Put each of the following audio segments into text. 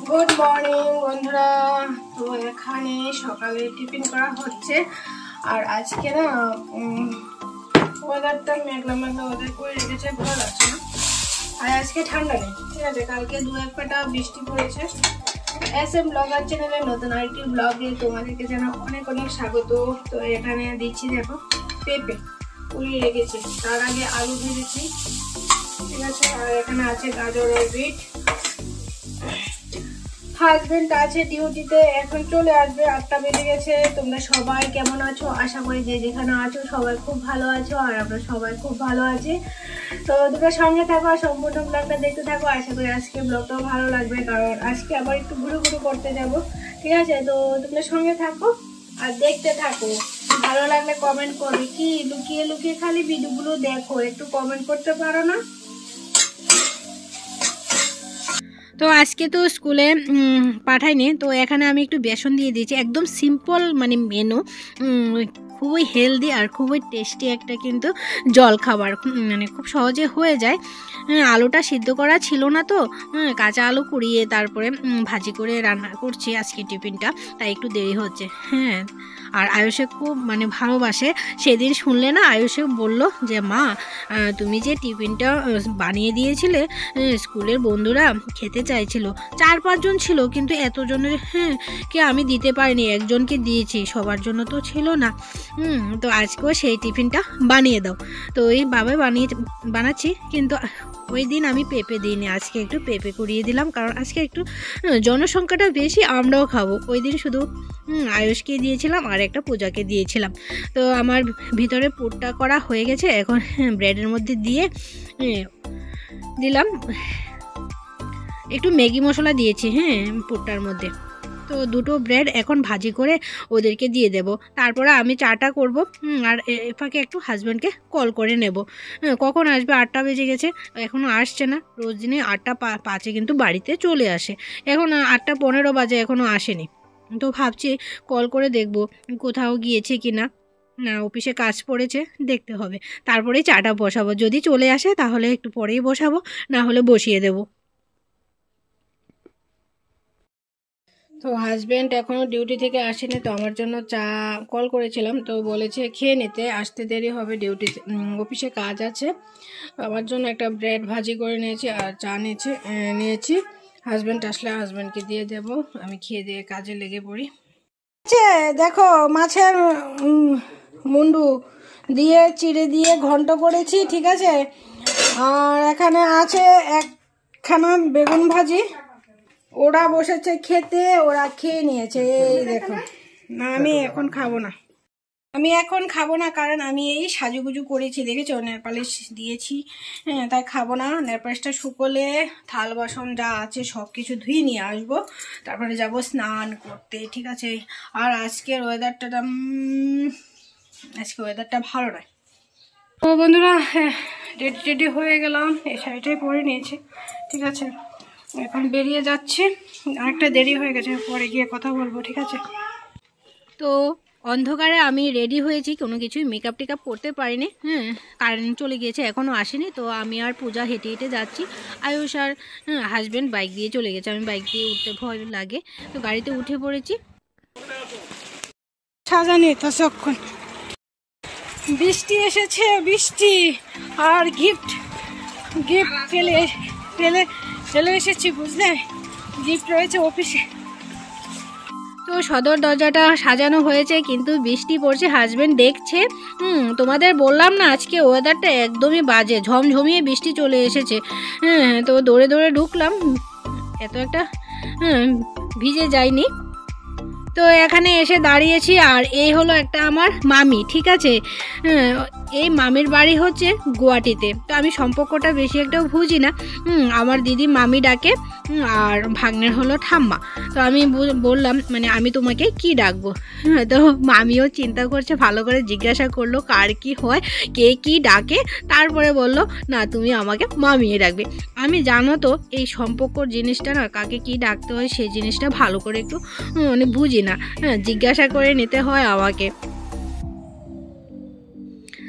Good morning বন্ধুরা। তো এখানে সকালে টিফিন করা হচ্ছে। আর আজকে না ওয়েদারটা মেঘলা মেঘলা ওয়েদার করে রেখেছে, ভালো লাগছে না। আর আজকে ঠান্ডা নেই, ঠিক আছে। কালকে দু এক পাটা বৃষ্টি পড়েছে। SM ব্লগার চ্যানেলে নতুন আরেকটি ব্লগে তোমাদেরকে জানা অনেক অনেক স্বাগত। তো এখানে দিচ্ছি দেখো পেঁপে পুড়িয়ে রেখেছি, তার আগে আলু ভেজেছি, ঠিক আছে। আর এখানে আছে গাজর আর বিট। হাজবেন্ড আছে ডিউটিতে, এখন চলে আসবে, 8টা বেজে গেছে। তোমরা সবাই কেমন আছো? আশা করি যে যেখানে আছো সবাই খুব ভালো আছো, আর আমরা সবাই খুব ভালো আছি। তো তোমরা সঙ্গে থাকো আর সম্পূর্ণ ব্লগটা দেখতে থাকো। আশা করি আজকে ব্লগটাও ভালো লাগবে, কারণ আজকে আবার একটু ঘুরে ঘুরে করতে যাব, ঠিক আছে। তো তোমরা সঙ্গে থাকো আর দেখতে থাকো। ভালো লাগলে কমেন্ট করবে। কি লুকিয়ে লুকিয়ে খালি ভিডিওগুলো দেখো, একটু কমেন্ট করতে পারো না? তো আজকে তো স্কুলে পাঠাইনি, তো এখানে আমি একটু বেসন দিয়ে দিয়েছি। একদম সিম্পল মানে মেনু, খুবই হেলদি আর খুবই টেস্টি একটা কিন্তু জল খাবার, মানে খুব সহজে হয়ে যায়। আলুটা সিদ্ধ করা ছিল না, তো কাঁচা আলু কুড়িয়ে তারপরে ভাজি করে রান্না করছি আজকে টিফিনটা, তাই একটু দেরি হচ্ছে। হ্যাঁ, আর আয়ুষে খুব মানে ভালোবাসে। সেদিন শুনলে না, আয়ুষে বলল যে মা তুমি যে টিফিনটা বানিয়ে দিয়েছিলে, স্কুলের বন্ধুরা খেতে চাইছিল, 4-5 জন ছিল, কিন্তু এতজনের কে আমি দিতে পারিনি, একজনকে দিয়েছি, সবার জন্য তো ছিল না। তো আজকেও সেই টিফিনটা বানিয়ে দাও। তো ওই বাবাই বানাচ্ছি, কিন্তু ওই দিন আমি পেঁপে দিইনি, আজকে একটু পেঁপে করিয়ে দিলাম, কারণ আজকে একটু জনসংখ্যাটা বেশি, আমরাও খাবো। ওই দিন শুধু আয়ুষকে দিয়েছিলাম আর একটা পূজাকে দিয়েছিলাম। তো আমার ভিতরে পুরটা করা হয়ে গেছে, এখন ব্রেডের মধ্যে দিয়ে দিলাম, একটু ম্যাগি মশলা দিয়েছি পুরটার মধ্যে। তো দুটো ব্রেড এখন ভাজি করে ওদেরকে দিয়ে দেব, তারপরে আমি চাটা করব। আর এফাকে একটু হাজব্যান্ডকে কল করে নেব। কখন আসবে? 8টা বেজে গেছে, এখনও আসছে না। রোজ দিনে 8টা 5-এ কিন্তু বাড়িতে চলে আসে, এখন 8টা 15 বাজে, এখনও আসেনি। তো ভাবছি কল করে দেখব কোথাও গিয়েছে কি না, না অফিসে কাজ পড়েছে, দেখতে হবে। তারপরেই চাটা বসাবো, যদি চলে আসে তাহলে একটু পরেই বসাবো, না হলে বসিয়ে দেবো। তো হাজব্যান্ড এখনও ডিউটি থেকে আসেনি, তো আমার জন্য চা কল করেছিলাম, তো বলেছে খেয়ে নিতে, আসতে দেরি হবে, ডিউটিতে অফিসে কাজ আছে। আমার জন্য একটা ব্রেড ভাজি করে নিয়েছি আর চা নিয়েছি। হাজব্যান্ড আসলে হাজব্যান্ডকে দিয়ে দেব, আমি খেয়ে দিয়ে কাজে লেগে পড়ি। দেখো মাছের মুন্ডু দিয়ে চিড়ে দিয়ে ঘন্ট করেছি, ঠিক আছে। আর এখানে আছে একখানা বেগুন ভাজি। ওরা বসেছে খেতে, ওরা খেয়ে নিয়েছে, এই দেখো। না আমি এখন খাবো না, কারণ আমি এই সাজুগুজু করেছি, দেখেছো, নেল পালিশ দিয়েছি, তাই খাবো না। নেল পালিশটা শুকোলে থাল বাসন যা আছে সব কিছু ধুয়ে নিয়ে আসবো, তারপরে যাব স্নান করতে, ঠিক আছে। আর আজকের ওয়েদারটা ভালো নয়। তো বন্ধুরা, রেডি হয়ে গেলাম, এই শাড়িটাই পরে নিয়েছি, ঠিক আছে। এখন বেরিয়ে যাচ্ছি, অনেকটা দেরি হয়ে গেছে, পরে গিয়ে কথা বলবো, ঠিক আছে। তো অন্ধকারে আমি রেডি হয়েছি, কোনো কিছুই মেকআপ টেকআপ করতে পারিনি, কারেন্ট চলে গিয়েছে, এখনও আসেনি। তো আমি আর পূজা হেঁটে হেঁটে যাচ্ছি, আয়ুষ আর হাজব্যান্ড বাইক দিয়ে চলে গেছে। আমি বাইক দিয়ে উঠতে ভয় লাগে, তো গাড়িতে উঠে পড়েছি। সাজানি তো সক্ষণ বৃষ্টি এসেছে, বৃষ্টি আর গিফট ফেলে এসেছি, বুঝলে, গিফট রয়েছে অফিসে। তো সদর দরজাটা সাজানো হয়েছে, কিন্তু বৃষ্টি পড়ছে, হাজবেন্ড দেখছে। তোমাদের বললাম না, আজকে ওয়েদারটা একদমই বাজে, ঝমঝমিয়ে বৃষ্টি চলে এসেছে। তো দৌড়ে দৌড়ে ঢুকলাম, এত একটা ভিজে যায়নি। তো এখানে এসে দাঁড়িয়েছি, আর এই হলো একটা আমার মামি, ঠিক আছে। এই মামির বাড়ি হচ্ছে গুয়াহাটিতে। তো আমি সম্পর্কটা বেশি একটাও বুঝি না, আমার দিদি মামি ডাকে, আর ভাগ্নের হলো ঠাম্মা। তো আমি বললাম মানে আমি তোমাকে কি ডাকবো? তো মামিও চিন্তা করছে, ভালো করে জিজ্ঞাসা করলো কার কি হয়, কে কি ডাকে, তারপরে বলল না তুমি আমাকে মামিয়ে ডাকবে। আমি জানো তো এই সম্পর্কর জিনিসটা না, কাকে কি ডাকতে হয় সেই জিনিসটা ভালো করে একটু মানে বুঝি না, জিজ্ঞাসা করে নিতে হয় আমাকে।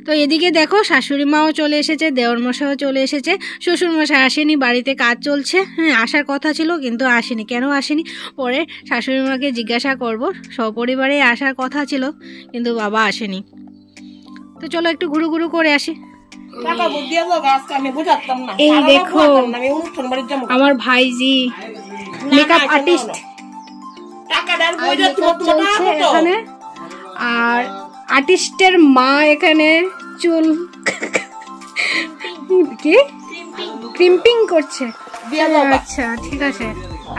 তো এদিকে দেখো শাশুড়ি মাও চলে এসেছে, দেওর মশাইও চলে এসেছে, শ্বশুর মশাই আসেনি, বাড়িতে কাজ চলছে। হ্যাঁ, আসার কথা ছিল কিন্তু আসেনি। কেন আসেনি পরে শাশুড়ি মাকে জিজ্ঞাসা করব। সপরিবারে আসার কথা ছিল কিন্তু বাবা আসেনি। তো চলো একটু ঘুরু ঘুরু করে আসি। এই দেখো আমার ভাইজি মেকআপ আর্টিস্ট চলছে এখানে, আর আর্টিস্টের মা এখানে চুল কি ক্রিম্পিং করছে। আচ্ছা ঠিক আছে,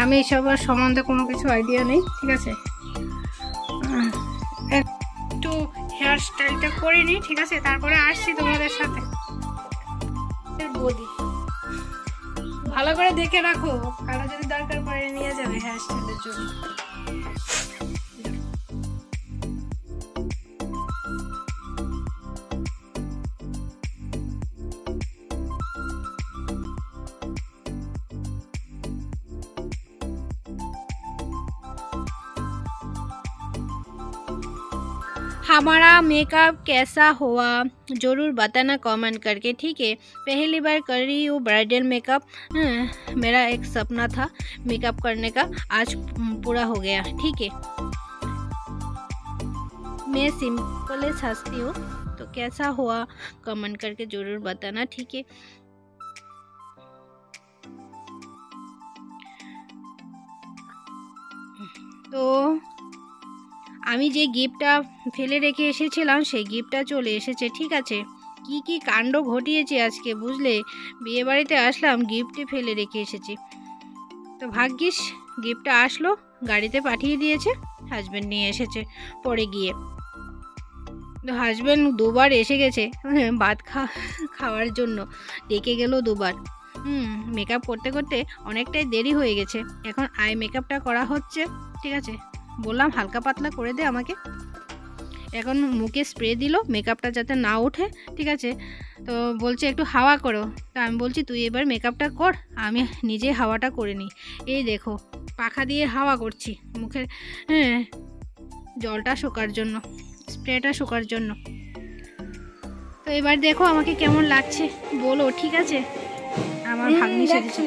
আমি এসবের সম্বন্ধে কোনো কিছু আইডিয়া নেই। ঠিক আছে, একটু হেয়ার স্টাইলটা করে নিই। ঠিক আছে, তারপরে আসছি তোমাদের সাথে। বডি ভালো করে দেখে রাখো, কারো যদি দরকার পড়ে নিয়ে যাবে হেয়ার স্টাইলের জন্য। हमारा मेकअप कैसा हुआ ज़रूर बताना कमेंट करके, ठीक है। पहली बार कर रही हूँ ब्राइडल मेकअप। मेरा एक सपना था मेकअप करने का, आज पूरा हो गया। ठीक है, मैं सिंपल हंसती हूँ, तो कैसा हुआ कमेंट करके ज़रूर बताना, ठीक है। তো আমি যে গিফটটা ফেলে রেখে এসেছিলাম সেই গিফটটা চলে এসেছে। ঠিক আছে, কি কি কাণ্ড ঘটিয়েছি আজকে বুঝলে। বিয়ে বাড়িতে আসলাম, গিফটই ফেলে রেখে এসেছি। তো ভাগ্যিস গিফটটা আসলো, গাড়িতে পাঠিয়ে দিয়েছে, হাজব্যান্ড নিয়ে এসেছে পরে গিয়ে। তো হাজব্যান্ড দুবার এসে গেছে ভাত খাওয়ার জন্য, ডেকে গেল দুবার। মেকআপ করতে করতে অনেকটাই দেরি হয়ে গেছে। এখন আই মেকআপটা করা হচ্ছে। ঠিক আছে, বললাম হালকা পাতলা করে দে আমাকে। এখন মুখে স্প্রে দিল মেকআপটা যাতে না ওঠে। ঠিক আছে, তো বলছে একটু হাওয়া করো। তো আমি বলছি তুই এবার মেকআপটা কর, আমি নিজে হাওয়াটা করে নিই। এই দেখো পাখা দিয়ে হাওয়া করছি মুখের জলটা শোকার জন্য, স্প্রেটা শোকার জন্য। তো এবার দেখো আমাকে কেমন লাগছে বলো। ঠিক আছে, আমার ভাগ্নি সেজেছে।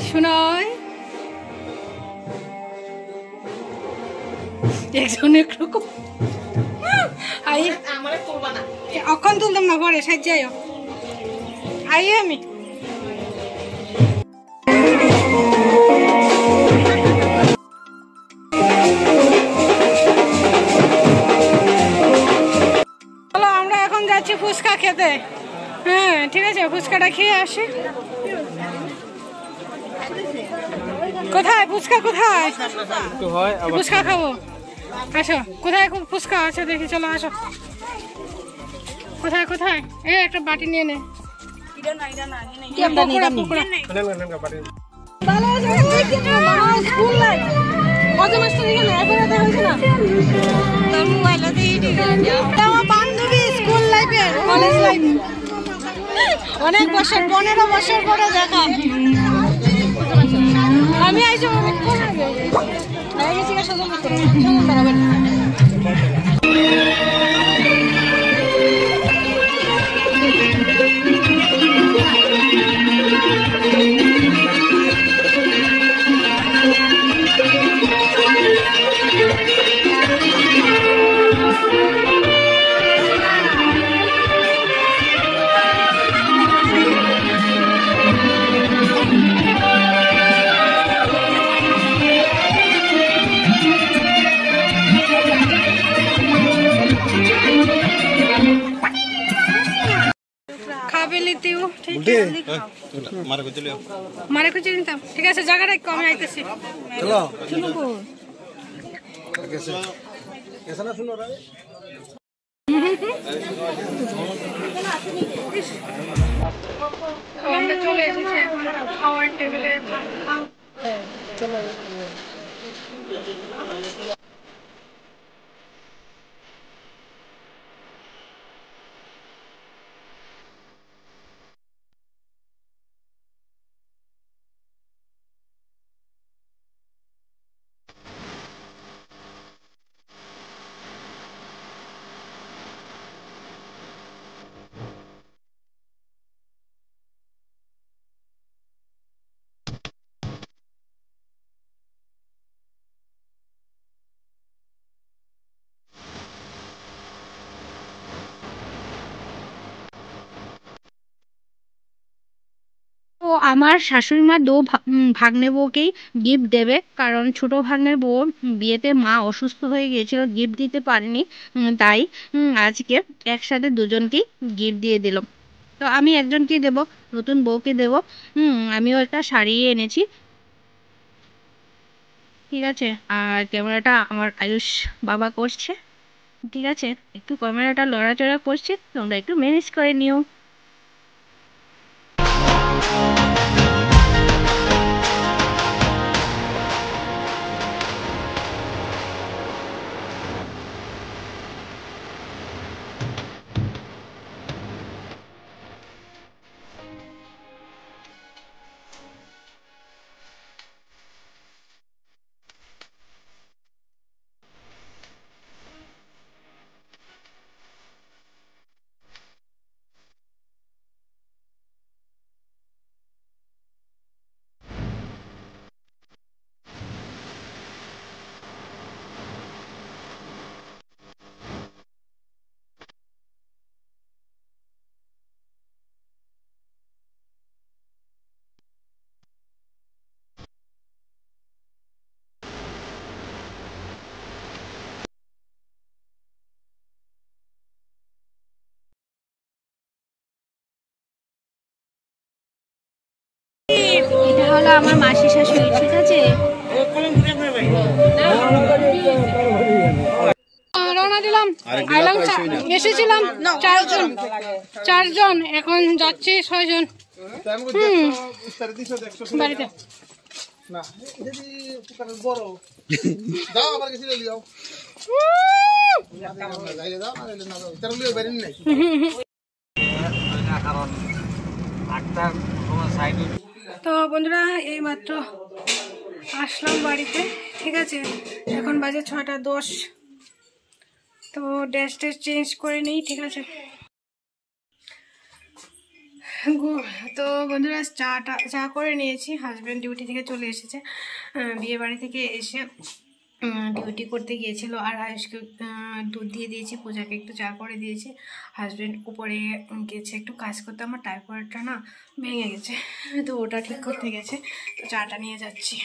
শোনাই একজন একরকম অক্ষণ তুলতাম না, পরে সাজ্জাই আই আমি। চলো আমরা এখন যাচ্ছি ফুচকা খেতে। হ্যাঁ ঠিক আছে, ফুচকাটা খেয়ে আসি। কোথায় ফুচকা, কোথায় ফুচকা খাবো? আসো, কোথায় ফুচকা আছে দেখি, চলো আসো। কোথায় কোথায়? এই একটা বাটি নিয়ে নে। বান্ধবী স্কুল লাইফে, কলেজ লাইফে অনেক বছর, 15 বছর পরে দেখা। আমি আইসো মারে খুঁজে নিতাম। ঠিক আছে, জায়গাটা একটু আমি আইতেছি। আমরা চলে এসেছি খাওয়ার টেবিলে। আমার শাশুড়ি মা ভাগ্নে বউকেই গিফট দেবে, কারণ ছোট ভাগ্নের বউ বিয়েতে মা অসুস্থ হয়ে গিয়েছিল, গিফট দিতে পারেনি। তাই আজকে একসাথে দুজনকেই গিফট দিয়ে দিল। তো আমি একজনকেই দেব, নতুন বউকে দেব। আমিও একটা শাড়ি এনেছি, ঠিক আছে। আর ক্যামেরাটা আমার আয়ুষ বাবা করছে, ঠিক আছে। একটু ক্যামেরাটা লড়াচড়া করছে, তোমরা একটু ম্যানেজ করে নিও। এটা হলো আমার মাসি শাশুড়ি, ঠিক আছে। রওনা দিলাম, এসেছিলাম চারজন, এখন যাচ্ছি 6 জন বাড়িতে। তো বন্ধুরা এইমাত্র আসলাম বাড়িতে, ঠিক আছে। এখন বাজে 6টা 10। তো ড্রেস চেঞ্জ করে নিই, ঠিক আছে। তো বন্ধুরা চা করে নিয়েছি। হাজব্যান্ড ডিউটি থেকে চলে এসেছে, বিয়ে বাড়ি থেকে এসে ডিউটি করতে গিয়েছিল। আর আয়ুষকে দুধ দিয়ে দিয়েছি, পূজাকে একটু চা করে দিয়েছি। হাজব্যান্ড উপরে গেছে একটু কাজ করতে, আমার টাইপয়েডটা না ভেঙে গেছে, তো ওটা ঠিক করতে গেছে। তো চাটা নিয়ে যাচ্ছি।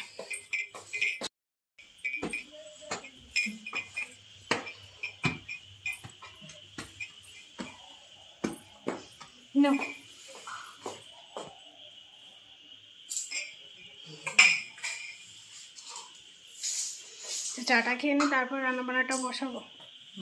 No. চাটা খেয়ে নিই, তারপর রান্না বান্নাটা বসাবো।